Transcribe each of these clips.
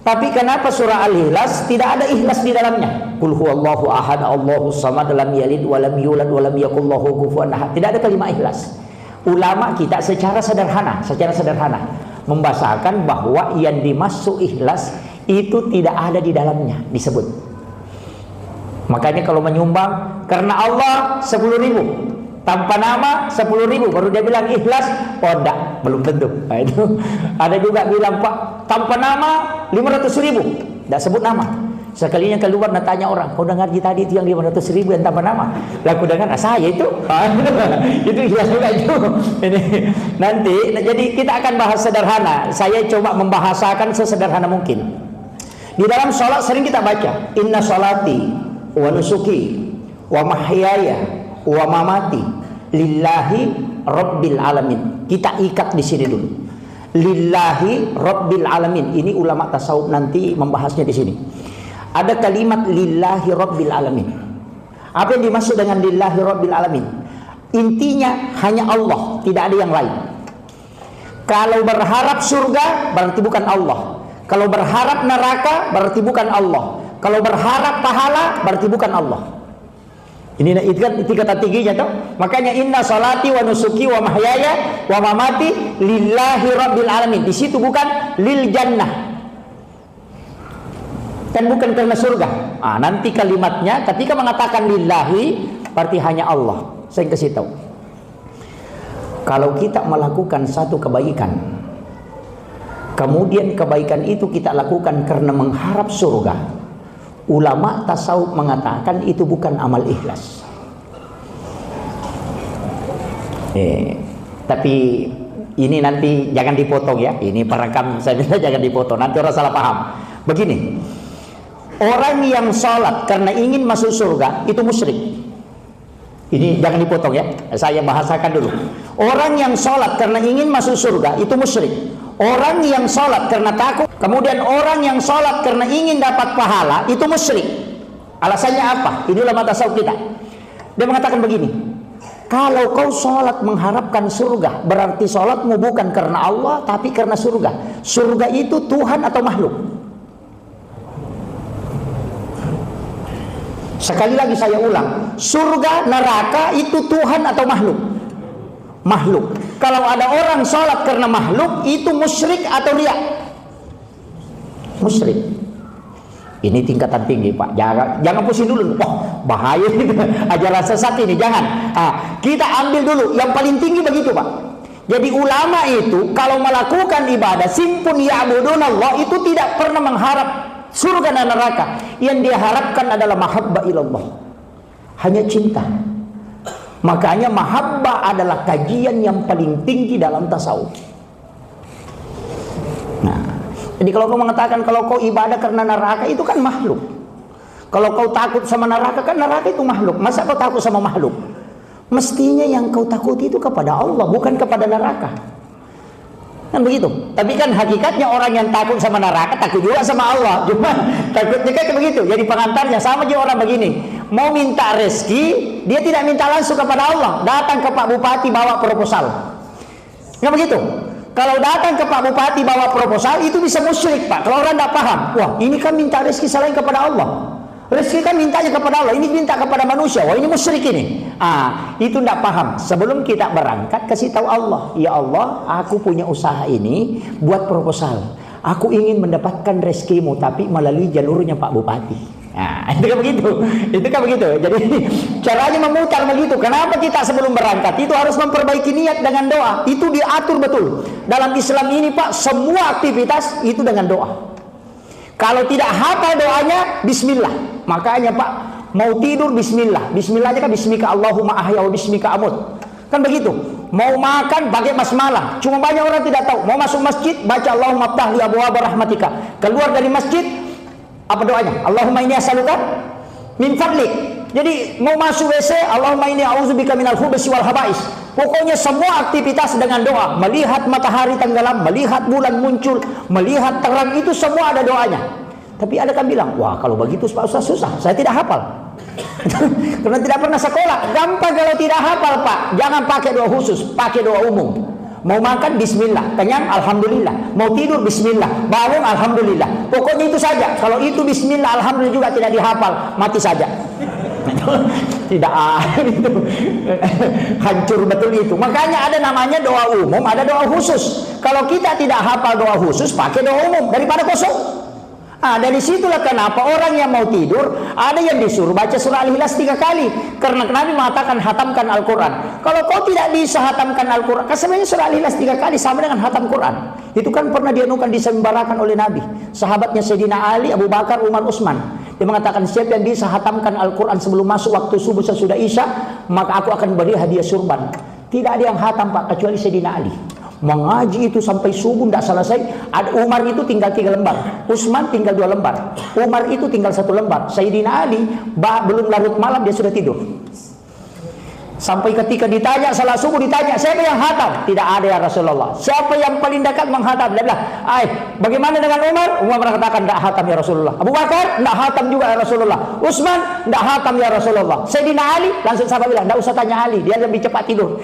Tapi kenapa surah Al-Ikhlas tidak ada ikhlas di dalamnya? Qul huwallahu ahad, Allahus samad, lam yalid wa lam yulad wa lam yakul lahu kufuwan ahad. Tidak ada kalimat ikhlas. Ulama kita secara sederhana membahasakan bahwa yang dimaksud ikhlas itu tidak ada di dalamnya disebut. Makanya kalau menyumbang karena Allah 10.000, tanpa nama 10.000, baru dia bilang ikhlas. Oh enggak, belum tentu. Nah, itu ada juga bilang Pak tanpa nama 500.000, enggak sebut nama. Sekalinya keluar nak tanya orang, kau dengar tadi itu yang 500.000 yang tanpa nama? Lah aku dengar, saya itu. Itu ikhlas juga itu. Ini nanti, jadi kita akan bahas sederhana. Saya coba membahasakan sesederhana mungkin. Di dalam sholat sering kita baca, inna sholati wa nusuki wa mahyaya wa mamati lillahi rabbil alamin. Kita ikat di sini dulu. Lillahi rabbil alamin. Ini ulama tasawuf nanti membahasnya di sini. Ada kalimat lillahi rabbil alamin. Apa yang dimaksud dengan lillahi rabbil alamin? Intinya hanya Allah, tidak ada yang lain. Kalau berharap surga berarti bukan Allah. Kalau berharap neraka berarti bukan Allah. Kalau berharap pahala berarti bukan Allah. Ini kan tiga-tiganya toh. Makanya inna salati wa nusuki wa mahyaya wa mamati lillahi rabbil alamin. Di situ bukan lil jannah. Dan bukan karena surga. Nanti kalimatnya ketika mengatakan lillahi berarti hanya Allah. Saya kasih tahu. Kalau kita melakukan satu kebaikan, kemudian kebaikan itu kita lakukan karena mengharap surga, ulama tasawuf mengatakan itu bukan amal ikhlas. Tapi ini nanti jangan dipotong ya. Ini perekam saya minta jangan dipotong. Nanti orang salah paham. Begini. Orang yang sholat karena ingin masuk surga itu musyrik. Ini jangan dipotong ya. Saya bahasakan dulu. Orang yang sholat karena ingin masuk surga itu musyrik. Orang yang sholat karena takut, kemudian orang yang sholat karena ingin dapat pahala itu musyrik. Alasannya apa? Ini ulama tasawuf kita. Dia mengatakan begini. Kalau kau sholat mengharapkan surga, berarti sholatmu bukan karena Allah tapi karena surga. Surga itu Tuhan atau makhluk? Sekali lagi saya ulang, surga, neraka itu Tuhan atau makhluk? Makhluk. Kalau ada orang sholat karena makhluk, itu musyrik atau riya? Musyrik. Ini tingkatan tinggi Pak. Jangan pusing dulu. Bahaya itu. Ajaran sesat ini, jangan. Kita ambil dulu yang paling tinggi begitu Pak. Jadi ulama itu kalau melakukan ibadah simpun ya'budunallah itu tidak pernah mengharap surga dan neraka. Yang dia harapkan adalah mahabbah ilallah, hanya cinta. Makanya mahabbah adalah kajian yang paling tinggi dalam tasawuf. Nah, jadi kalau kau mengatakan kalau kau ibadah karena neraka itu kan makhluk. Kalau kau takut sama neraka kan neraka itu makhluk. Masa kau takut sama makhluk? Mestinya yang kau takuti itu kepada Allah, bukan kepada neraka. Kan begitu. Tapi kan hakikatnya orang yang takut sama neraka takut juga sama Allah. Cuma takutnya kan begitu. Jadi pengantarnya sama juga orang begini. Mau minta rezeki, dia tidak minta langsung kepada Allah. Datang ke Pak Bupati bawa proposal. Kan begitu. Kalau datang ke Pak Bupati bawa proposal itu bisa musyrik Pak. Kalau orang tidak paham, wah ini kan minta rezeki selain kepada Allah. Rezeki kan mintanya kepada Allah, ini minta kepada manusia. Wah ini musyrik ini. Itu tidak paham. Sebelum kita berangkat kasih tahu Allah, ya Allah, aku punya usaha ini, buat proposal. Aku ingin mendapatkan rezekimu, tapi melalui jalurnya Pak Bupati. Itu kan begitu. Itu kan begitu. Jadi caranya memutar begitu. Kenapa kita sebelum berangkat itu harus memperbaiki niat dengan doa? Itu diatur betul. Dalam Islam ini Pak, semua aktivitas itu dengan doa. Kalau tidak hafal doanya, bismillah. Makanya Pak, mau tidur bismillah. Bismillahnya kan bismika Allahumma ahya wa bismika amut. Kan begitu. Mau makan pakai basmalah. Cuma banyak orang tidak tahu. Mau masuk masjid baca Allahumma ftah li abwaaba rahmatika. Keluar dari masjid apa doanya? Allahumma inni as'aluka min fadlik. Jadi mau masuk WC Allahumma inni a'udzubika minal khubuthi wal khaba'is. Pokoknya semua aktivitas dengan doa. Melihat matahari tenggelam, melihat bulan muncul, melihat terang, itu semua ada doanya. Tapi ada kan bilang, wah kalau begitu Pak Ustaz susah, saya tidak hafal. Karena tidak pernah sekolah. Gampang kalau tidak hafal Pak. Jangan pakai doa khusus, pakai doa umum. Mau makan bismillah, kenyang alhamdulillah, mau tidur bismillah, bangun alhamdulillah. Pokoknya itu saja. Kalau itu bismillah alhamdulillah juga tidak dihafal, mati saja. Tidak itu hancur betul itu. Makanya ada namanya doa umum, ada doa khusus. Kalau kita tidak hafal doa khusus, pakai doa umum daripada kosong. Dari situlah kenapa orang yang mau tidur ada yang disuruh baca surah Al-Ikhlas 3 kali, karena Nabi mengatakan hatamkan Al-Quran. Kalau kau tidak bisa hatamkan Al-Quran, kan sebenarnya surah Al-Ikhlas 3 kali sama dengan hatam Quran. Itu kan pernah dianukan, disembarakan oleh Nabi. Sahabatnya Sayyidina Ali, Abu Bakar, Umar, Utsman. Dia mengatakan siapa yang bisa hatamkan Al-Quran sebelum masuk waktu subuh sesudah Isya, maka aku akan beri hadiah surban. Tidak ada yang hatam Pak kecuali Sayyidina Ali. Mengaji itu sampai subuh tidak selesai. Umar itu tinggal 3 lembar, Utsman tinggal 2 lembar, Umar itu tinggal 1 lembar. Sayyidina Ali belum larut malam dia sudah tidur. Sampai ketika ditanya salat subuh, ditanya siapa yang hatam, tidak ada ya Rasulullah. Siapa yang paling dekat menghatam? Dia bilang, bagaimana dengan Umar? Umar mengatakan tidak hatam ya Rasulullah. Abu Bakar tidak hatam juga ya Rasulullah. Utsman tidak hatam ya Rasulullah. Sayyidina Ali langsung sahabat bilang, tidak usah tanya Ali, dia lebih cepat tidur.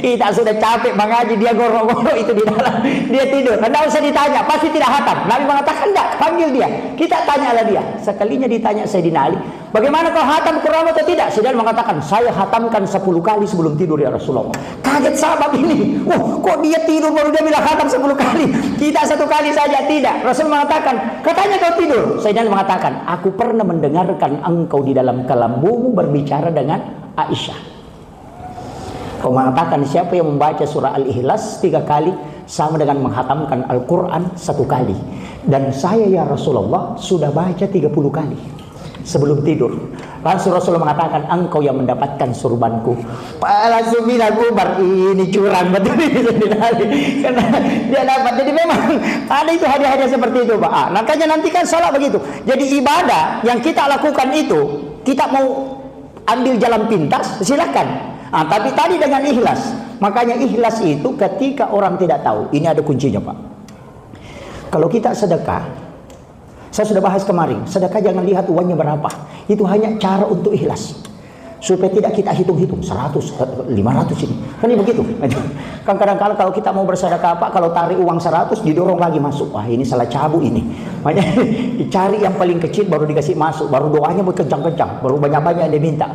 Kita sudah capek mengaji, dia gorok-gorok itu di dalam, dia tidur. Tidak usah ditanya, pasti tidak hatam. Nabi mengatakan tidak, panggil dia, kita tanyalah dia. Sekalinya ditanya Sayyidina Ali, bagaimana kau hatam Quran atau tidak? Sayyidina mengatakan, saya hatamkan 10 kali sebelum tidur ya Rasulullah. Kaget sahabat ini, kok dia tidur baru dia bilang khatam 10 kali, kita 1 kali saja. Tidak. Rasul mengatakan, katanya kau tidur. Sayyidina mengatakan, aku pernah mendengarkan engkau di dalam kelambumu berbicara dengan Aisyah. Kau mengatakan siapa yang membaca surah Al-Ikhlas 3 kali sama dengan menghatamkan Al-Quran 1 kali. Dan saya ya Rasulullah sudah baca 30 kali sebelum tidur. Langsung Rasulullah mengatakan, engkau yang mendapatkan surbanku. Langsung bilang, Umar ini curang betul ini. Karena dia dapat. Jadi memang ada itu hadiah-hadiah seperti itu Pak. Makanya nanti kan salat begitu. Jadi ibadah yang kita lakukan itu, kita mau ambil jalan pintas, silakan. Tapi tadi dengan ikhlas. Makanya ikhlas itu ketika orang tidak tahu. Ini ada kuncinya Pak. Kalau kita sedekah, saya sudah bahas kemarin, sedekah jangan lihat uangnya berapa. Itu hanya cara untuk ikhlas. Supaya tidak kita hitung-hitung 100, 500 ini. Kan ini begitu. Kan kadang-kadang kalau kita mau bersedekah Pak, kalau tarik uang 100 didorong lagi masuk. Wah, ini salah cabut ini. Makanya dicari yang paling kecil baru dikasih masuk, baru doanya mau kencang-kencang, baru banyak-banyak yang dia minta.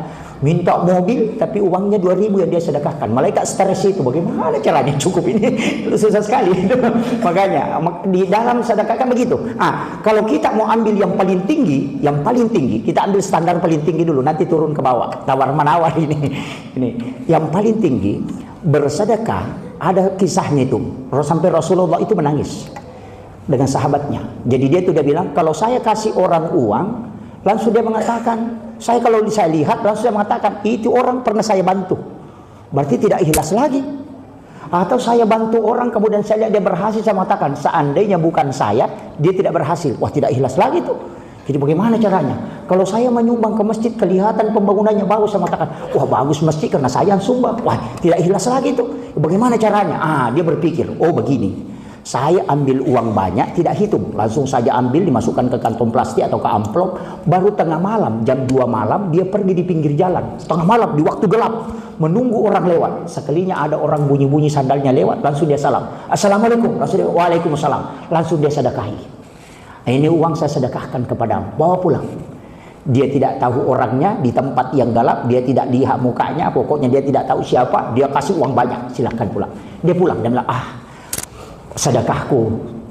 Minta mobil tapi uangnya 2.000 yang dia sedekahkan. Malaikat stres itu, bagaimana caranya cukup ini? Susah sekali. Makanya di dalam sedekah kan begitu. Kalau kita mau ambil yang paling tinggi, kita ambil standar paling tinggi dulu, nanti turun ke bawah. Tawar-menawar ini. Yang paling tinggi bersedekah, ada kisahnya itu. Sampai Rasulullah itu menangis dengan sahabatnya. Jadi dia itu dia bilang, kalau saya kasih orang uang, langsung dia mengatakan, kalau saya lihat langsung dia mengatakan, itu orang pernah saya bantu. Berarti tidak ikhlas lagi. Atau saya bantu orang kemudian saya lihat dia berhasil, saya mengatakan, seandainya bukan saya, dia tidak berhasil. Wah, tidak ikhlas lagi tuh. Jadi bagaimana caranya? Kalau saya menyumbang ke masjid, kelihatan pembangunannya bagus, saya mengatakan, wah bagus masjid karena saya yang sumbang. Wah, tidak ikhlas lagi tuh. Bagaimana caranya? Dia berpikir, oh begini. Saya ambil uang banyak, tidak hitung. Langsung saja ambil, dimasukkan ke kantong plastik atau ke amplop. Baru tengah malam, jam 2 malam, dia pergi di pinggir jalan. Tengah malam, di waktu gelap. Menunggu orang lewat. Sekalinya ada orang bunyi-bunyi sandalnya lewat, langsung dia salam. Assalamualaikum. Langsung dia, waalaikumsalam. Langsung dia sedekahi. Ini uang saya sedekahkan kepadamu. Bawa pulang. Dia tidak tahu orangnya, di tempat yang gelap. Dia tidak lihat mukanya. Pokoknya dia tidak tahu siapa. Dia kasih uang banyak. Silahkan pulang. Dia pulang. Dia bilang, sedekahku,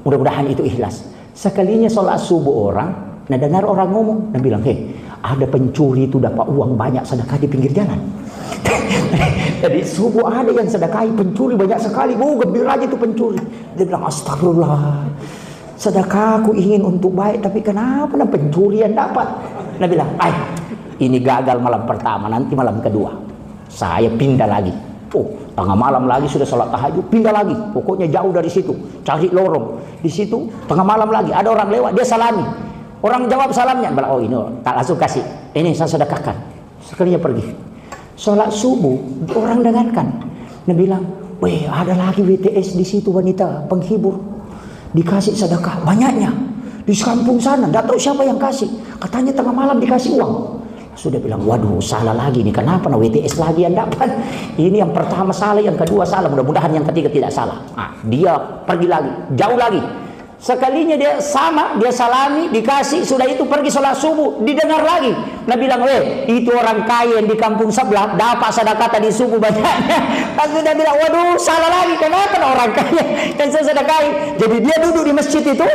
mudah-mudahan itu ikhlas. Sekalinya sholat subuh orang, dengar orang ngomong, dan bilang, ada pencuri itu dapat uang banyak sedekah di pinggir jalan. Jadi subuh ada yang sedekahi, pencuri banyak sekali. Gembira aja itu pencuri. Dia bilang, astagfirullah, sedekahku ingin untuk baik, tapi kenapa pencuri yang dapat? Dia bilang, ini gagal malam pertama, nanti malam kedua saya pindah lagi. Tengah malam lagi sudah sholat tahajud, pindah lagi. Pokoknya jauh dari situ, cari lorong. Di situ tengah malam lagi ada orang lewat, dia salami. Orang jawab salamnya, bilang, ini tak langsung kasih. Ini saya sedekahkan. Sekalinya pergi. Sholat subuh, orang dengarkan. Dia bilang, ada lagi WTS di situ, wanita penghibur. Dikasih sedekah banyaknya. Di kampung sana, tidak tahu siapa yang kasih. Katanya tengah malam dikasih uang. Sudah bilang, waduh salah lagi nih, kenapa WTS lagi yang dapat? Ini yang pertama salah, yang kedua salah, mudah-mudahan yang ketiga tidak salah. Dia pergi lagi, jauh lagi. Sekalinya dia sama, dia salami, dikasih, sudah itu pergi sholat subuh, didengar lagi. Nah bilang, itu orang kaya yang di kampung sebelah dapat sedekah tadi subuh banyaknya. Lalu dia bilang, waduh salah lagi, kenapa orang kaya yang saya sedekahi? Jadi dia duduk di masjid itu,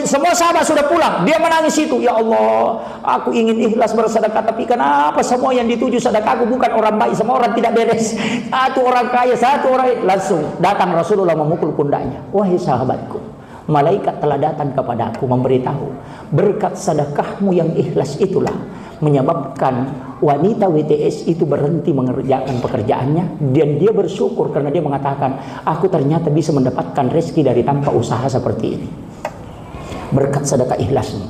semua sahabat sudah pulang, dia menangis itu. Ya Allah, aku ingin ikhlas bersedekah, tapi kenapa semua yang dituju sedekahku bukan orang baik, semua orang tidak beres. Satu orang kaya, satu orang. Langsung datang Rasulullah memukul pundaknya. Wahai sahabatku, malaikat telah datang kepada aku memberitahu, berkat sedekahmu yang ikhlas itulah menyebabkan wanita WTS itu berhenti mengerjakan pekerjaannya, dan dia bersyukur karena dia mengatakan, aku ternyata bisa mendapatkan rezeki dari tanpa usaha seperti ini, berkat sedekah ikhlasmu.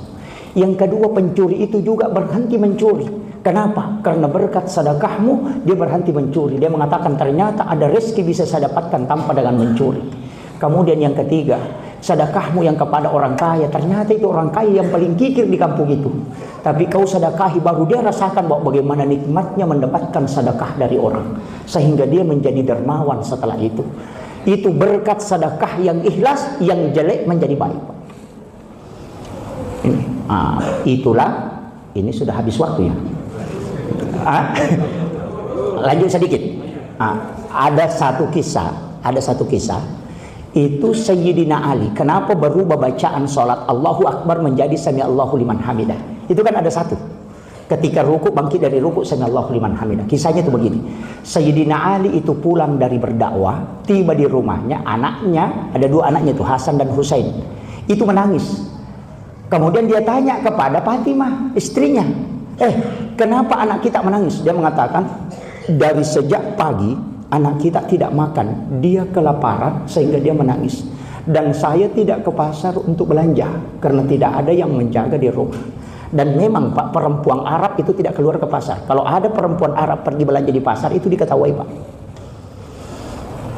Yang kedua, pencuri itu juga berhenti mencuri. Kenapa? Karena berkat sedekahmu dia berhenti mencuri. Dia mengatakan, ternyata ada rezeki bisa saya dapatkan tanpa dengan mencuri. Kemudian yang ketiga, sedekahmu yang kepada orang kaya, ternyata itu orang kaya yang paling kikir di kampung itu, tapi kau sedekahi, baru dia rasakan bahwa bagaimana nikmatnya mendapatkan sedekah dari orang, sehingga dia menjadi dermawan setelah itu. Itu berkat sedekah yang ikhlas, yang jelek menjadi baik. Itulah, ini sudah habis waktu ya. Lanjut sedikit. Ada satu kisah. Itu Sayyidina Ali, kenapa berubah bacaan sholat Allahu Akbar menjadi Sami Allahu liman hamidah? Itu kan ada satu, ketika ruku, bangkit dari ruku, Sami Allahu liman hamidah. Kisahnya itu begini, Sayyidina Ali itu pulang dari berdakwah, tiba di rumahnya, anaknya, ada dua anaknya itu, Hasan dan Husain, itu menangis. Kemudian dia tanya kepada Fatimah, istrinya, kenapa anak kita menangis? Dia mengatakan, dari sejak pagi anak kita tidak makan, dia kelaparan sehingga dia menangis. Dan saya tidak ke pasar untuk belanja karena tidak ada yang menjaga di rumah. Dan memang Pak, perempuan Arab itu tidak keluar ke pasar. Kalau ada perempuan Arab pergi belanja di pasar, itu diketahui Pak.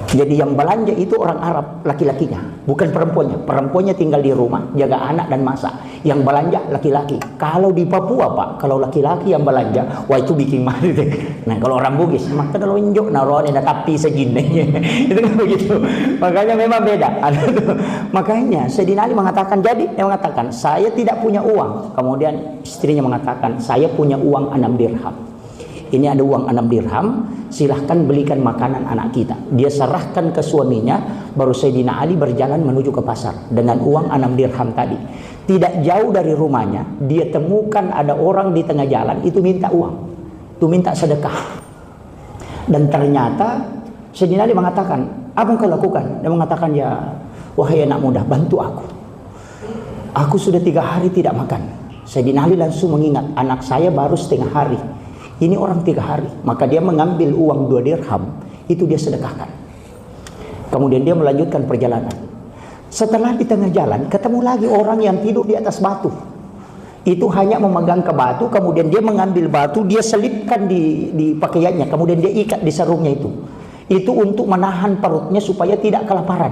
Jadi yang belanja itu orang Arab, laki-lakinya, bukan perempuannya. Perempuannya tinggal di rumah, jaga anak dan masak. Yang belanja laki-laki. Kalau di Papua Pak, kalau laki-laki yang belanja, wah itu bikin malu deh. Nah kalau orang Bugis, maka kalau lonjok naruh ada tapi segini, itu kan begitu. Makanya memang beda. Makanya Sayyidina Ali mengatakan, jadi dia mengatakan, saya tidak punya uang. Kemudian istrinya mengatakan, saya punya uang 6 dirham. Ini ada uang 6 dirham, silahkan belikan makanan anak kita. Dia serahkan ke suaminya, baru Sayyidina Ali berjalan menuju ke pasar dengan uang 6 dirham tadi. Tidak jauh dari rumahnya, dia temukan ada orang di tengah jalan, itu minta uang, itu minta sedekah. Dan ternyata Sayyidina Ali mengatakan, apa yang kau lakukan? Dia mengatakan, ya wahai anak muda, bantu aku. Aku sudah 3 hari tidak makan. Sayyidina Ali langsung mengingat, anak saya baru setengah hari. Ini orang 3 hari, maka dia mengambil uang 2 dirham, itu dia sedekahkan. Kemudian dia melanjutkan perjalanan. Setelah di tengah jalan, ketemu lagi orang yang tidur di atas batu. Itu hanya memegang ke batu, kemudian dia mengambil batu, dia selipkan di pakaiannya, kemudian dia ikat di sarungnya itu. Itu untuk menahan perutnya supaya tidak kelaparan.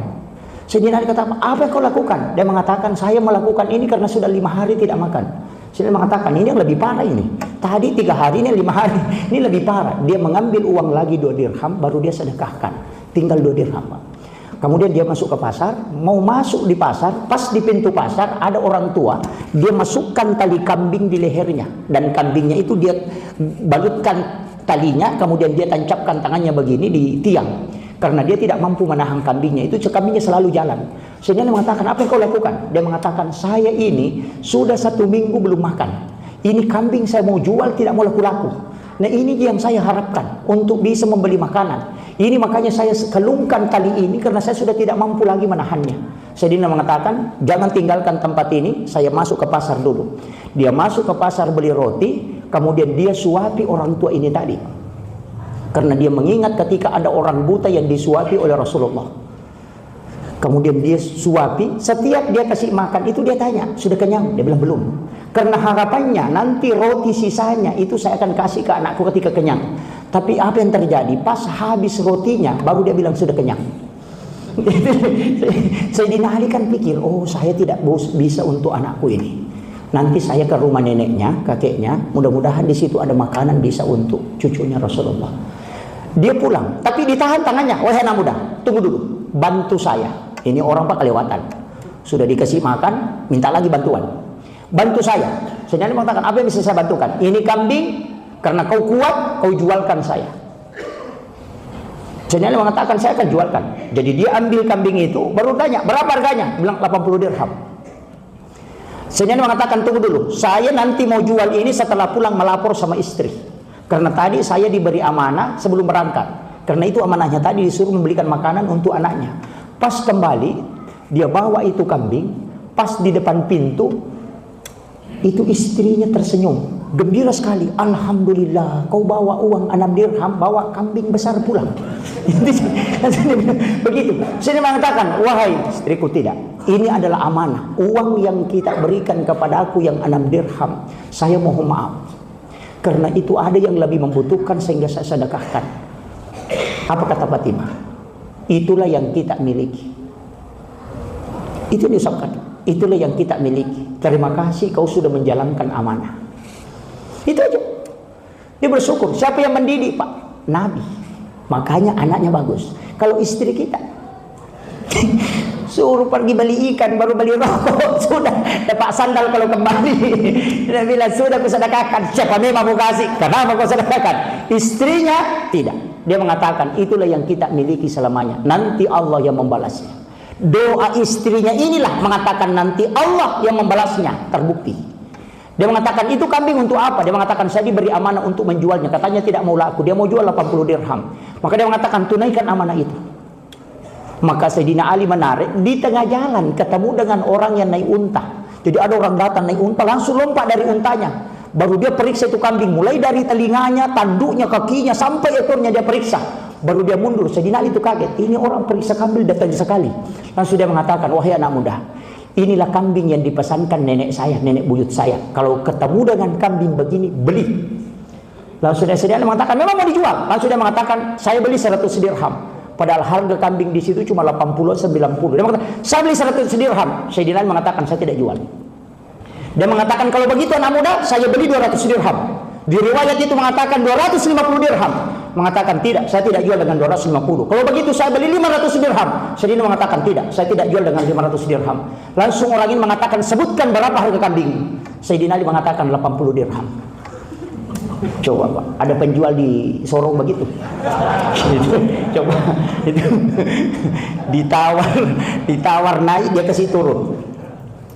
Sayyidina Ali kata, apa yang kau lakukan? Dia mengatakan, saya melakukan ini karena sudah 5 hari tidak makan. Saya mengatakan, ini yang lebih parah ini. Tadi 3 hari, ini 5 hari. Ini lebih parah. Dia mengambil uang lagi 2 dirham, baru dia sedekahkan. Tinggal 2 dirham. Kemudian dia masuk ke pasar. Mau masuk di pasar, pas di pintu pasar ada orang tua. Dia masukkan tali kambing di lehernya. Dan kambingnya itu dia balutkan talinya, kemudian dia tancapkan tangannya begini di tiang. Karena dia tidak mampu menahan kambingnya, itu kambingnya selalu jalan. Sehingga dia mengatakan, apa yang kau lakukan? Dia mengatakan, saya ini sudah 1 minggu belum makan. Ini kambing saya mau jual, tidak mau laku-laku. Nah ini yang saya harapkan untuk bisa membeli makanan. Ini makanya saya kelungkan tali ini karena saya sudah tidak mampu lagi menahannya. Sayyidina mengatakan, jangan tinggalkan tempat ini, saya masuk ke pasar dulu. Dia masuk ke pasar beli roti, kemudian dia suapi orang tua ini tadi. Karena dia mengingat ketika ada orang buta yang disuapi oleh Rasulullah. Kemudian dia suapi, setiap dia kasih makan itu dia tanya, sudah kenyang? Dia bilang belum. Karena harapannya nanti roti sisanya itu saya akan kasih ke anakku ketika kenyang. Tapi apa yang terjadi? Pas habis rotinya baru dia bilang sudah kenyang. Sayyidina Ali kan pikir, oh saya tidak bisa untuk anakku ini. nanti saya ke rumah neneknya, kakeknya, mudah-mudahan di situ ada makanan bisa untuk cucunya Rasulullah. Dia pulang, tapi ditahan tangannya. Wahai anak muda, tunggu dulu, bantu saya. Ini orang Pak kelewatan, sudah dikasih makan, minta lagi bantuan. Bantu saya. Sayyidina Ali mengatakan, apa yang bisa saya bantukan? Ini kambing, karena kau kuat, kau jualkan saya. Sayyidina Ali mengatakan, saya akan jualkan. Jadi dia ambil kambing itu, baru tanya, berapa harganya? Bilang 80 dirham. Sayyidina Ali mengatakan, tunggu dulu, saya nanti mau jual ini setelah pulang melapor sama istri. Karena tadi saya diberi amanah sebelum berangkat. Karena itu amanahnya tadi disuruh membelikan makanan untuk anaknya. Pas kembali, dia bawa itu kambing, pas di depan pintu, itu istrinya tersenyum, gembira sekali. Alhamdulillah, kau bawa uang 6 dirham, bawa kambing besar pulang. Begitu. Saya mengatakan, wahai istriku, tidak. Ini adalah amanah. Uang yang kita berikan kepada aku yang 6 dirham, saya mohon maaf. Karena itu ada yang lebih membutuhkan sehingga saya sedekahkan. Apa kata Fatimah? Itulah yang kita miliki. Itu disabkan. Itulah yang kita miliki. Terima kasih kau sudah menjalankan amanah. Itu aja. Dia bersyukur. Siapa yang mendidik, Pak? Nabi. Makanya anaknya bagus. Kalau istri kita suruh pergi beli ikan, baru beli rokok, sudah dapat sandal kalau kembali. Dia bilang, sudah aku sedekahkan. Siapa memang mau kasih? Kenapa kau sedekahkan? Istrinya tidak. Dia mengatakan, itulah yang kita miliki selamanya. Nanti Allah yang membalasnya. Doa istrinya inilah mengatakan nanti Allah yang membalasnya. Terbukti. Dia mengatakan, itu kambing untuk apa? Dia mengatakan, saya diberi amanah untuk menjualnya. Katanya tidak mau laku, dia mau jual 80 dirham. Maka dia mengatakan, tunaikan amanah itu. Maka Sayyidina Ali menarik, di tengah jalan ketemu dengan orang yang naik unta. Jadi ada orang datang naik unta, langsung lompat dari untanya. Baru dia periksa itu kambing, mulai dari telinganya, tanduknya, kakinya, sampai ekornya dia periksa. Baru dia mundur. Sayyidina Ali itu kaget, ini orang periksa kambing datang sekali. Langsung dia mengatakan, wahai anak muda, inilah kambing yang dipesankan nenek saya, nenek buyut saya. Kalau ketemu dengan kambing begini, beli. Langsung dia mengatakan, memang mau dijual. Langsung dia mengatakan, saya beli 100 dirham. Padahal harga kambing di situ cuma 80 90. Dia mengatakan, saya beli 100 dirham. Sayyidina Ali mengatakan, saya tidak jual. Dia mengatakan, kalau begitu anak muda, saya beli 200 dirham. Di riwayat itu mengatakan 250 dirham. Mengatakan, tidak, saya tidak jual dengan 250. Kalau begitu saya beli 500 dirham. Sayyidina mengatakan, tidak, saya tidak jual dengan 500 dirham. Langsung orang ini mengatakan, sebutkan berapa harga kambing. Sayyidina Ali mengatakan 80 dirham. Coba Pak, ada penjual di Sorong begitu. Coba itu ditawar naik, dia kasih turun.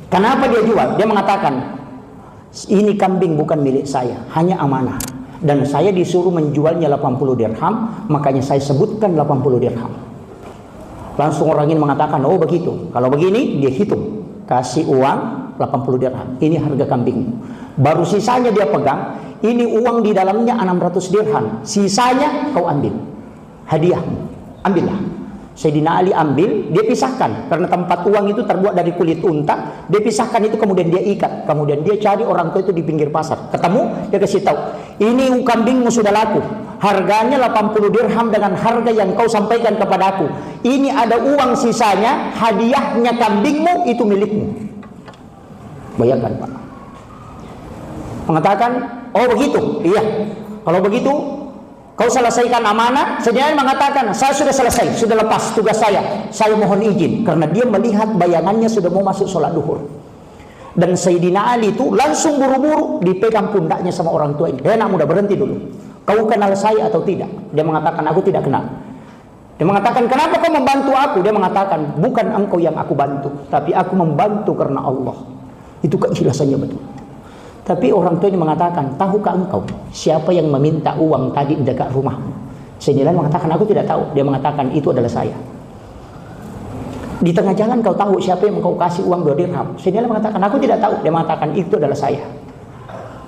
Kenapa dia jual? Dia mengatakan, ini kambing bukan milik saya, hanya amanah. Dan saya disuruh menjualnya 80 dirham, makanya saya sebutkan 80 dirham. Langsung orang ini mengatakan, oh begitu. Kalau begini, dia hitung. Kasih uang 80 dirham. Ini harga kambingmu. Baru sisanya dia pegang. Ini uang di dalamnya 600 dirham. Sisanya kau ambil. Hadiahmu. Ambillah. Sayyidina Ali ambil, dia pisahkan. Karena tempat uang itu terbuat dari kulit unta. Dia pisahkan itu, kemudian dia ikat. Kemudian dia cari orang tua itu di pinggir pasar. Ketemu, dia kasih tahu. Ini kambingmu sudah laku. Harganya 80 dirham dengan harga yang kau sampaikan kepadaku. Ini ada uang sisanya. Hadiahnya kambingmu itu milikmu. Bayangkan Pak. Mengatakan, oh begitu, iya. Kalau begitu, kau selesaikan amanah. Sayyidina Ali mengatakan, saya sudah selesai, sudah lepas tugas saya mohon izin. Karena dia melihat bayangannya sudah mau masuk sholat duhur. Dan Sayyidina Ali itu langsung buru-buru dipegang pundaknya sama orang tua ini. Anak muda, berhenti dulu. Kau kenal saya atau tidak? Dia mengatakan, aku tidak kenal. Dia mengatakan, kenapa kau membantu aku? Dia mengatakan, bukan engkau yang aku bantu, tapi aku membantu karena Allah. Itu keikhlasannya betul. Tapi orang tua ini mengatakan, tahukah engkau siapa yang meminta uang tadi di dekat rumahmu? Sayyidina Ali mengatakan, aku tidak tahu. Dia mengatakan, itu adalah saya. Di tengah jalan kau tahu siapa yang kau kasih uang 2 dirham? Sayyidina Ali mengatakan, aku tidak tahu. Dia mengatakan, itu adalah saya.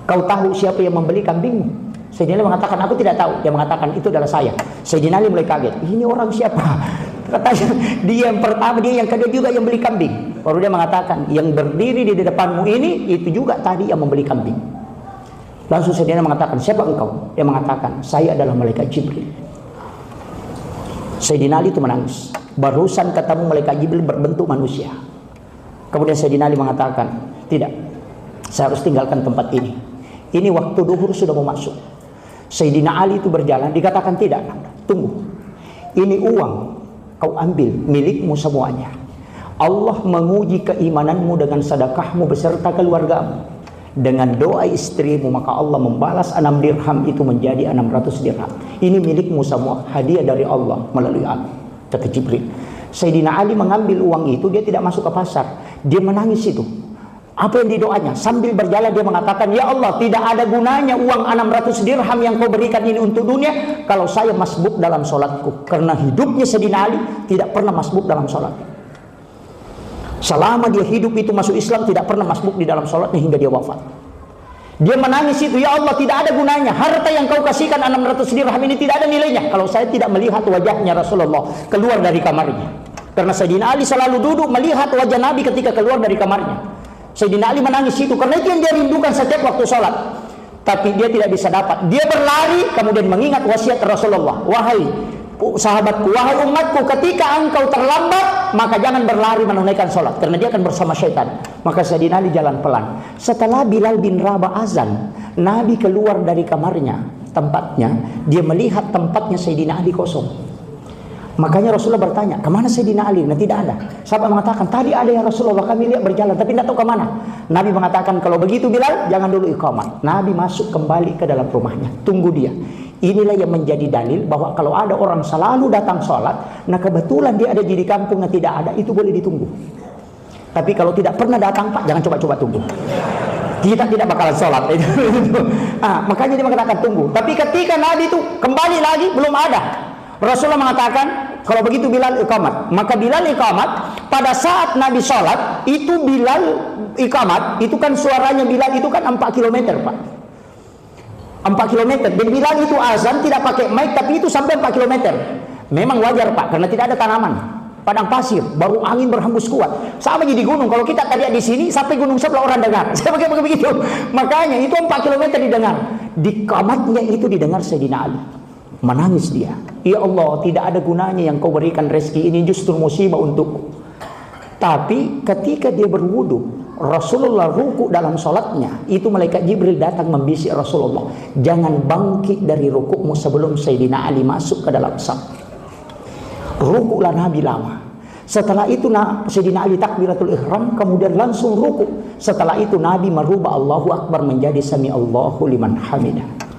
Kau tahu siapa yang membeli kambingmu? Sayyidina Ali mengatakan, aku tidak tahu. Dia mengatakan, itu adalah saya. Sayyidina Ali mulai kaget. Ini orang siapa? Katanya, dia yang pertama, dia yang kedua juga yang beli kambing. Baru dia mengatakan, yang berdiri di depanmu ini, itu juga tadi yang membeli kambing. Langsung Sayyidina mengatakan, siapa engkau? Dia mengatakan, saya adalah malaikat Jibril. Sayyidina Ali itu menangis. Barusan ketemu malaikat Jibril berbentuk manusia. Kemudian Sayyidina Ali mengatakan, tidak, Saya harus tinggalkan tempat ini. Ini waktu duhur sudah mau masuk. Sayyidina Ali itu berjalan, dikatakan tidak, tunggu. Ini uang, kau ambil, milikmu semuanya. Allah menguji keimananmu dengan sedekahmu beserta keluargamu. Dengan doa istrimu, maka Allah membalas 6 dirham itu menjadi 600 dirham. Ini milikmu semua, hadiah dari Allah melalui aku, kata Jibril. Sayyidina Ali mengambil uang itu, dia tidak masuk ke pasar. Dia menangis itu. Apa yang didoanya? Sambil berjalan dia mengatakan, ya Allah, tidak ada gunanya uang 600 dirham yang kau berikan ini untuk dunia kalau saya masbuk dalam sholatku. Karena hidupnya Sayyidina Ali tidak pernah masbuk dalam sholat. Selama dia hidup itu masuk Islam, tidak pernah masbuk di dalam sholatnya hingga dia wafat. Dia menangis itu, ya Allah, tidak ada gunanya harta yang kau kasihkan 600 dirham ini tidak ada nilainya kalau saya tidak melihat wajahnya Rasulullah keluar dari kamarnya. Karena Sayyidina Ali selalu duduk melihat wajah Nabi ketika keluar dari kamarnya. Sayyidina Ali menangis itu karena itu yang dia rindukan setiap waktu sholat. Tapi dia tidak bisa dapat. Dia berlari kemudian mengingat wasiat Rasulullah. Wahai sahabatku, wahai umatku, ketika engkau terlambat maka jangan berlari menunaikan sholat karena dia akan bersama syaitan. Maka Sayyidina Ali jalan pelan. Setelah Bilal bin Rabah azan, Nabi keluar dari kamarnya, tempatnya, dia melihat tempatnya Sayyidina Ali kosong. Makanya Rasulullah bertanya, kemana Sayyidina Ali? Nah, tidak ada. Sahabat mengatakan, tadi ada ya Rasulullah, kami lihat berjalan, tapi tidak tahu kemana. Nabi mengatakan, kalau begitu Bilal, jangan dulu iqamat. Nabi masuk kembali ke dalam rumahnya, tunggu dia. Inilah yang menjadi dalil bahwa kalau ada orang selalu datang sholat, nah kebetulan dia ada di kampungnya tidak ada, itu boleh ditunggu. Tapi kalau tidak pernah datang, Pak, jangan coba-coba tunggu. Kita tidak bakalan sholat. Makanya dia mengatakan tunggu. Tapi ketika Nabi itu kembali lagi, belum ada. Rasulullah mengatakan, kalau begitu Bilal iqamat. Maka Bilal iqamat, pada saat Nabi sholat, itu Bilal iqamat, itu kan suaranya Bilal itu kan 4 km, Pak. 4 km. Dan Bilal itu azan tidak pakai mic, tapi itu sampai 4 km. Memang wajar, Pak, karena tidak ada tanaman. Padang pasir, baru angin berhembus kuat. Sama jadi gunung. Kalau kita tadi di sini, sampai gunung sebelah orang dengar. Saya pakai begitu. Makanya itu 4 km didengar. Di qamatnya itu didengar Sayyidina Ali. Menangis dia, ya Allah, tidak ada gunanya yang kau berikan rezeki ini, justru musibah untukku. Tapi ketika dia berwudu, Rasulullah ruku dalam sholatnya, itu malaikat Jibril datang membisik Rasulullah, jangan bangkit dari rukukmu sebelum Sayyidina Ali masuk ke dalam saf. Rukulah Nabi lama. Setelah itu Sayyidina Ali takbiratul ihram, kemudian langsung ruku. Setelah itu Nabi merubah Allahu Akbar menjadi sami Allahu liman hamidah.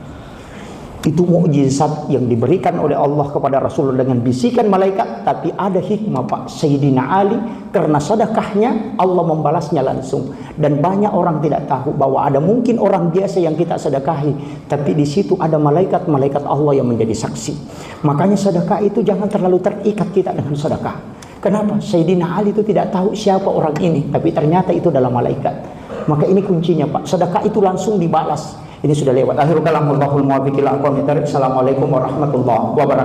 Itu mukjizat yang diberikan oleh Allah kepada Rasulullah dengan bisikan malaikat. Tapi ada hikmah, Pak. Sayyidina Ali karena sedekahnya Allah membalasnya langsung. Dan banyak orang tidak tahu bahwa ada mungkin orang biasa yang kita sedekahi, tapi di situ ada malaikat-malaikat Allah yang menjadi saksi. Makanya sedekah itu jangan terlalu terikat kita dengan sedekah. Kenapa? Sayyidina Ali itu tidak tahu siapa orang ini, tapi ternyata itu adalah malaikat. Maka ini kuncinya, Pak. Sedekah itu langsung dibalas. Ini sudah lewat. Akhirul kalam, wallahul muwaffiq ila aqwamit thariq. Assalamualaikum warahmatullahi wabarakatuh.